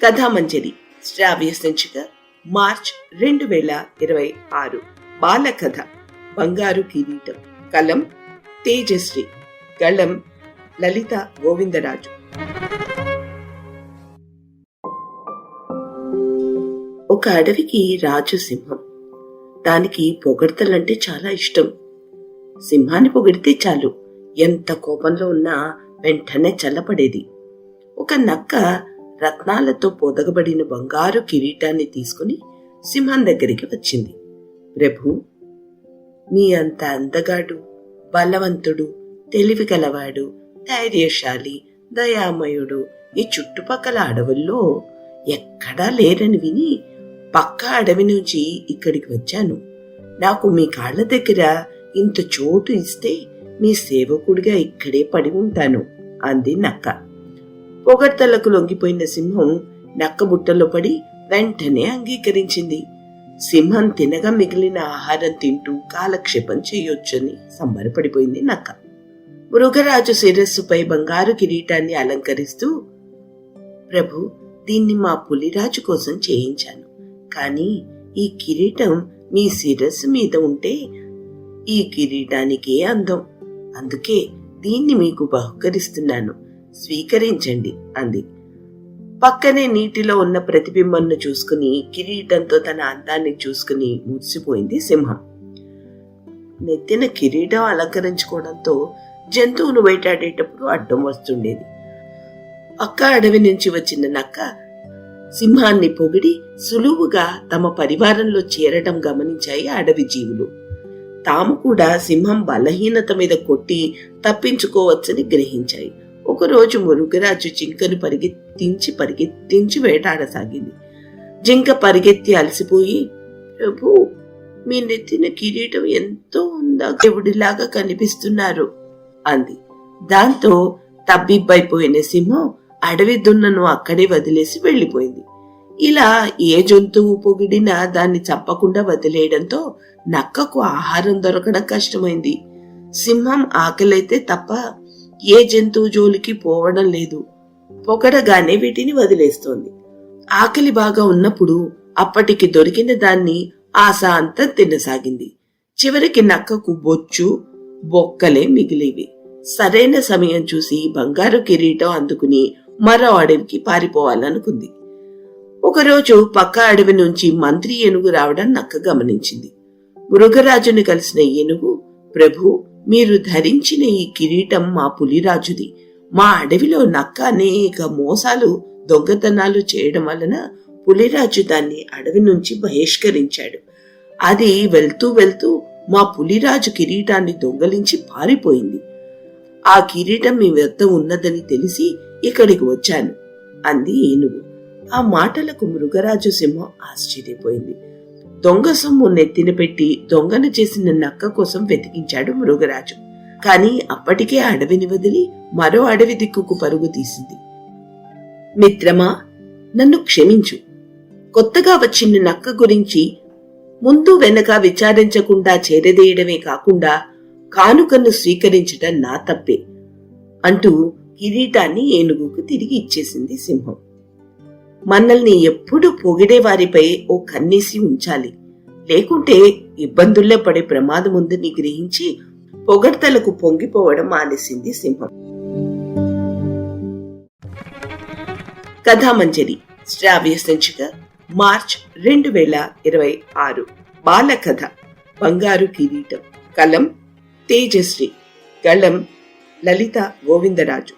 కథామంజరి శ్రావ్య సంచిక మార్చ్ 2026. బాలకథ బంగారు కిరీటం. కలం తేజశ్రీ. గళం లలిత గోవిందరాజు. ఒక అడవికి రాజు సింహం. దానికి పొగడ్తలంటే చాలా ఇష్టం. సింహాన్ని పొగిడితే చాలు, ఎంత కోపంలో ఉన్నా వెంటనే చల్లపడేది. ఒక నక్క రత్నాలతో పొదగబడిన బంగారు కిరీటాన్ని తీసుకుని సింహం దగ్గరికి వచ్చింది. ప్రభు, మీ అంత అందగాడు, బలవంతుడు, తెలివి గలవాడు, ధైర్యశాలి, దయామయుడు ఈ చుట్టుపక్కల అడవుల్లో ఎక్కడా లేరని విని పక్క అడవి నుంచి ఇక్కడికి వచ్చాను. నాకు మీ కాళ్ల దగ్గర ఇంత చోటు ఇస్తే మీ సేవకుడిగా ఇక్కడే పడి ఉంటాను అంది నక్క. పొగడ్తలకు లొంగిపోయిన సింహం నక్క బుట్టలో పడి వెంటనే అంగీకరించింది. సింహం తినగా మిగిలిన ఆహారం తింటూ కాలక్షేపం చేయొచ్చని సంబరపడిపోయింది నక్క. మృగరాజు శిరస్సుపై బంగారు కిరీటాన్ని అలంకరిస్తూ, ప్రభు, దీన్ని మా పులిరాజు కోసం చేయించాను. కానీ ఈ కిరీటం మీ శిరస్సు మీద ఉంటే ఈ కిరీటానికే అందం. అందుకే దీన్ని మీకు బహుకరిస్తున్నాను, స్వీకరించండి అంది. పక్కనే నీటిలో ఉన్న ప్రతిబింబంను చూసుకుని కిరీటంతో తన అందాన్ని చూసుకుని మురిసిపోయింది సింహం. నెత్తిన కిరీటం అలంకరించుకోవడంతో జంతువును వేటాడేటప్పుడు అడ్డం వస్తుండేది. పక్క అడవి నుంచి వచ్చిన నక్క సింహాన్ని పొగిడి సులువుగా తమ పరివారంలో చేరడం గమనించాయి అడవి జీవులు. తాము కూడా సింహం బలహీనత మీద కొట్టి తప్పించుకోవచ్చని గ్రహించాయి. ఒకరోజు మృగరాజు జింకను పరిగెత్తించి వేటాడసాగింది. జింక పరిగెత్తి అలసిపోయి, ప్రభు, మీ నెత్తిన కిరీటం ఎంతో దేవుడిలాగా కనిపిస్తున్నారు అంది. దాంతో తబ్బిబ్బైపోయిన సింహం అడవి దున్నను అక్కడే వదిలేసి వెళ్లిపోయింది. ఇలా ఏ జంతువు పొగిడినా దాన్ని చంపకుండా వదిలేయడంతో నక్కకు ఆహారం దొరకడం కష్టమైంది. సింహం ఆకలైతే తప్ప ఏ జంతువు జోలికి పోవడం లేదు. పొగడగానే వీటిని వదిలేస్తోంది. ఆకలి బాగా ఉన్నప్పుడు అప్పటికి దొరికిన దాన్ని ఆశాంతం తినసాగింది. చివరికి నక్కకు బొచ్చు బొక్కలే మిగిలేవి. సరైన సమయం చూసి బంగారు కిరీటం అందుకుని మరో అడవికి పారిపోవాలనుకుంది. ఒకరోజు పక్క అడవి నుంచి మంత్రి ఏనుగు రావడం నక్క గమనించింది. మృగరాజుని కలిసిన ఏనుగు, ప్రభు, మీరు ధరించిన ఈ కిరీటం మా పులిరాజుది. మా అడవిలో నక్క అనేక మోసాలు, దొంగతనాలు చేయడం వలన పులిరాజు దాన్ని అడవి నుంచి బహిష్కరించాడు. అది వెళ్తూ వెళ్తూ మా పులిరాజు కిరీటాన్ని దొంగలించి పారిపోయింది. ఆ కిరీటం మీ వద్ద ఉన్నదని తెలిసి ఇక్కడికి వచ్చాను అంది ఏనుగు. ఆ మాటలకు మృగరాజు సింహం ఆశ్చర్యపోయింది. దొంగ సొమ్ము నెత్తిన పెట్టి దొంగను చేసిన నక్క కోసం వెతికించాడు మృగరాజు. కాని అప్పటికే అడవిని వదిలి మరో అడవి దిక్కుకు పరుగు తీసింది. మిత్రమా, నన్ను క్షమించు. కొత్తగా వచ్చిన నక్క గురించి ముందు వెనక విచారించకుండా చేరదేయడమే కాకుండా కానుకను స్వీకరించడం నా తప్పే అంటూ కిరీటాన్ని ఏనుగుకు తిరిగి ఇచ్చేసింది సింహం. మనల్ని ఎప్పుడు పొగిడే వారిపై ఓ కన్నేసి ఉంచాలి, లేకుంటే ఇబ్బందుల్లో పడే ప్రమాదం ఉందని గ్రహించి పొగడ్తలకు పొంగిపోవడం మానేసింది సింహం. కథామంజరి శ్రావ్య సంచిక మార్చ్ 2026. బాలకథ బంగారు కిరీటం. కలం తేజశ్రీ. గళం లలిత గోవిందరాజు.